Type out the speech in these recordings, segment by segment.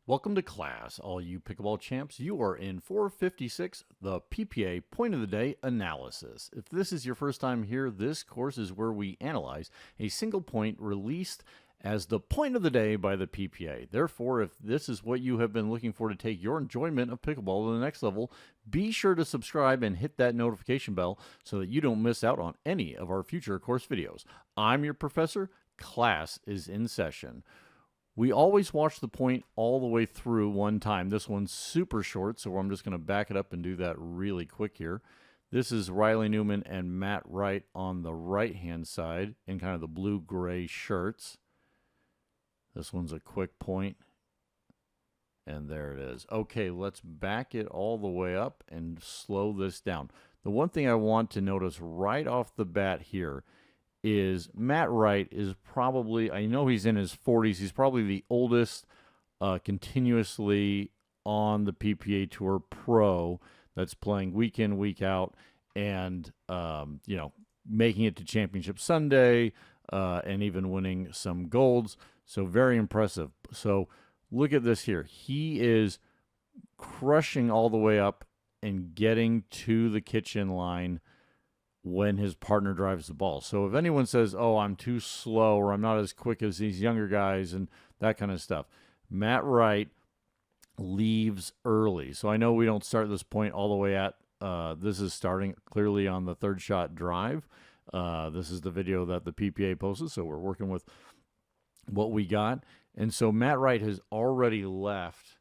Welcome to class, all you pickleball champs. You are in 456, the PPA Point of the Day Analysis. If this is your first time here, this course is where we analyze a single point released as the point of the day by the PPA. Therefore, if this is what you have been looking for to take your enjoyment of pickleball to the next level, be sure to subscribe and hit that notification bell so that you don't miss out on any of our future course videos. I'm your professor. Class is in session. We always watch the point all the way through one time. This one's super short, so I'm just going to back it up and do that really quick here. This is Riley Newman and Matt Wright on the right-hand side in kind of the blue-gray shirts. This one's a quick point, and there it is. Okay, let's back it all the way up and slow this down. The one thing I want to notice right off the bat here is Matt Wright is probably, I know he's in his 40s, he's probably the oldest continuously on the PPA Tour pro that's playing week in, week out, and, making it to Championship Sunday and even winning some golds. So very impressive. So look at this here. He is crushing all the way up and getting to the kitchen line when his partner drives the ball. So if anyone says, oh, I'm too slow or I'm not as quick as these younger guys and that kind of stuff, Matt Wright leaves early. So I know we don't start this point all the way at, this is starting clearly on the third shot drive. This is the video that the PPA posted, so we're working with what we got. And so Matt Wright has already left,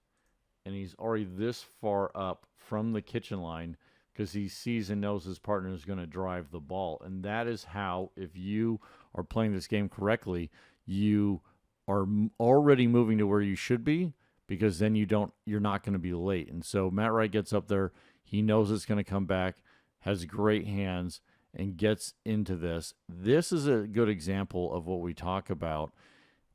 and he's already this far up from the kitchen line because he sees and knows his partner is going to drive the ball. And that is how, if you are playing this game correctly, you are already moving to where you should be, because then you're not going to be late. And so Matt Wright gets up there. He knows it's going to come back, has great hands, and gets into this. This is a good example of what we talk about.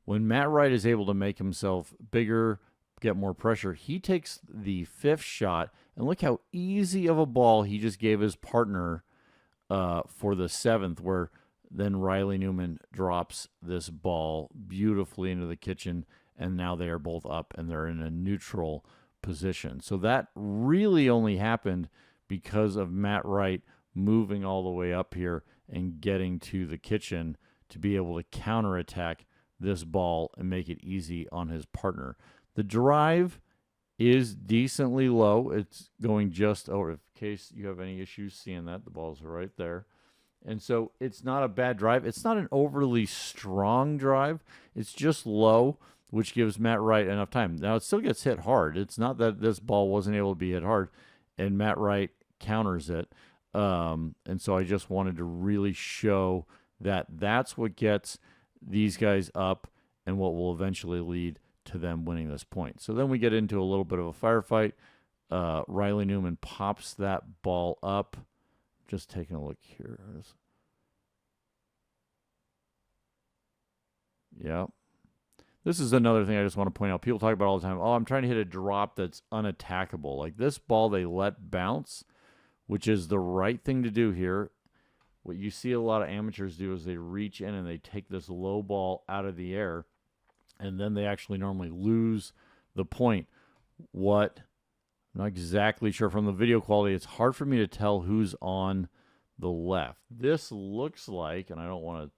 When Matt Wright is able to make himself bigger, get more pressure, he takes the fifth shot, and look how easy of a ball he just gave his partner for the seventh, where then Riley Newman drops this ball beautifully into the kitchen, and now they are both up and they're in a neutral position. So that really only happened because of Matt Wright moving all the way up here and getting to the kitchen to be able to counterattack this ball and make it easy on his partner. The drive is decently low. It's going just over. In case you have any issues seeing that, the balls are right there. And so it's not a bad drive. It's not an overly strong drive. It's just low, which gives Matt Wright enough time. Now, it still gets hit hard. It's not that this ball wasn't able to be hit hard, and Matt Wright counters it. And so I just wanted to really show that that's what gets these guys up and what will eventually lead to them winning this point. So then we get into a little bit of a firefight. Riley Newman pops that ball up. Just taking a look here. Yeah. This is another thing I just want to point out. People talk about all the time, oh, I'm trying to hit a drop that's unattackable. Like this ball they let bounce, which is the right thing to do here. What you see a lot of amateurs do is they reach in and they take this low ball out of the air, and then they actually normally lose the point. I'm not exactly sure from the video quality. It's hard for me to tell who's on the left. This looks like, and I don't want to,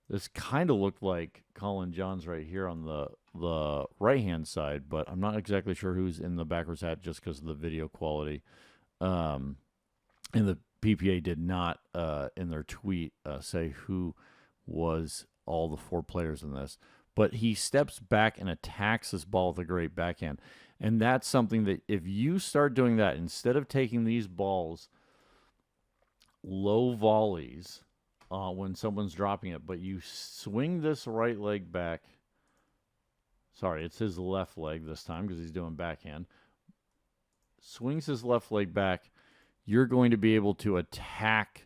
this kind of looked like Colin Johns right here on the right-hand side, but I'm not exactly sure who's in the backwards hat just because of the video quality. And the PPA did not, in their tweet, say who was all the four players in this. But he steps back and attacks this ball with a great backhand. And that's something that if you start doing that, instead of taking these balls low volleys when someone's dropping it, but you swing this right leg back. Sorry, it's his left leg this time because he's doing backhand. Swings his left leg back. You're going to be able to attack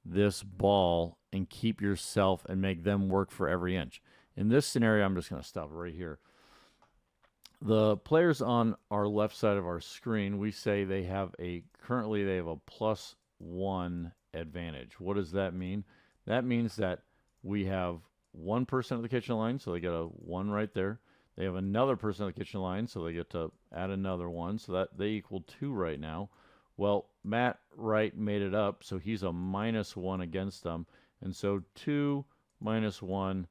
this ball and keep yourself and make them work for every inch. In this scenario, I'm just going to stop right here. The players on our left side of our screen, we say currently they have a +1 advantage. What does that mean? That means that we have one person at the kitchen line, so they got a 1 right there. They have another person at the kitchen line, so they get to add another one, so that they equal 2 right now. Well, Matt Wright made it up, so he's a -1 against them. And so 2 minus 1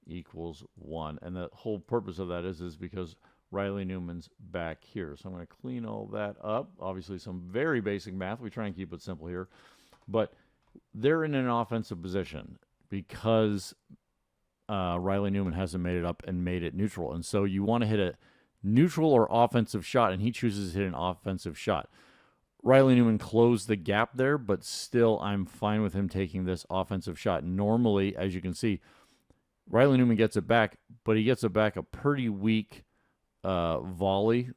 equals 1. And the whole purpose of that is because Riley Newman's back here. So I'm going to clean all that up. Obviously, some very basic math. We try and keep it simple here. But they're in an offensive position because Riley Newman hasn't made it up and made it neutral. And so you want to hit a neutral or offensive shot, and he chooses to hit an offensive shot. Riley Newman closed the gap there, but still I'm fine with him taking this offensive shot. Normally, as you can see, Riley Newman gets it back, but he gets it back a pretty weak volley,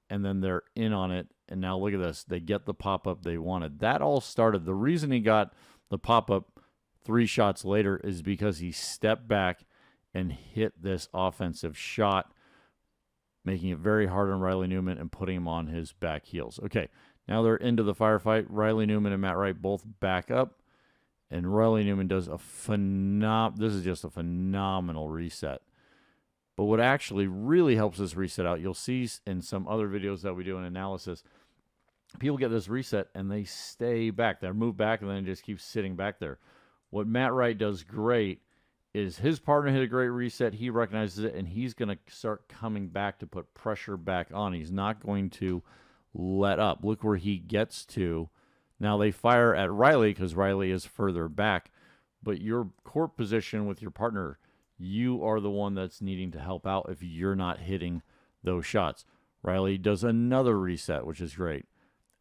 and then they're in on it. And now look at this. They get the pop-up they wanted. That all started. The reason he got the pop-up 3 shots later is because he stepped back and hit this offensive shot, making it very hard on Riley Newman and putting him on his back heels. Okay, now they're into the firefight. Riley Newman and Matt Wright both back up, and Riley Newman does this is just a phenomenal reset. But what actually really helps this reset out, you'll see in some other videos that we do in analysis, people get this reset and they stay back. They move back and then just keep sitting back there. What Matt Wright does great is his partner hit a great reset. He recognizes it, and he's going to start coming back to put pressure back on. He's not going to let up. Look where he gets to. Now they fire at Riley because Riley is further back, but your court position with your partner, you are the one that's needing to help out if you're not hitting those shots. Riley does another reset, which is great.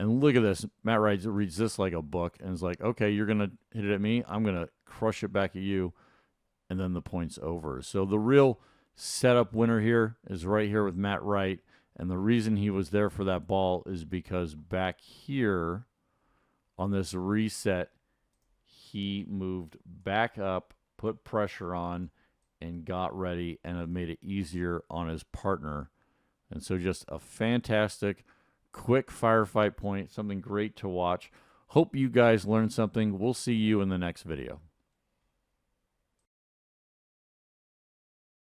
And look at this. Matt Wright reads this like a book and is like, okay, you're going to hit it at me. I'm going to crush it back at you. And then the point's over. So the real setup winner here is right here with Matt Wright. And the reason he was there for that ball is because back here on this reset, he moved back up, put pressure on, and got ready, and it made it easier on his partner. And so just a fantastic, quick firefight point, something great to watch. Hope you guys learned something. We'll see you in the next video.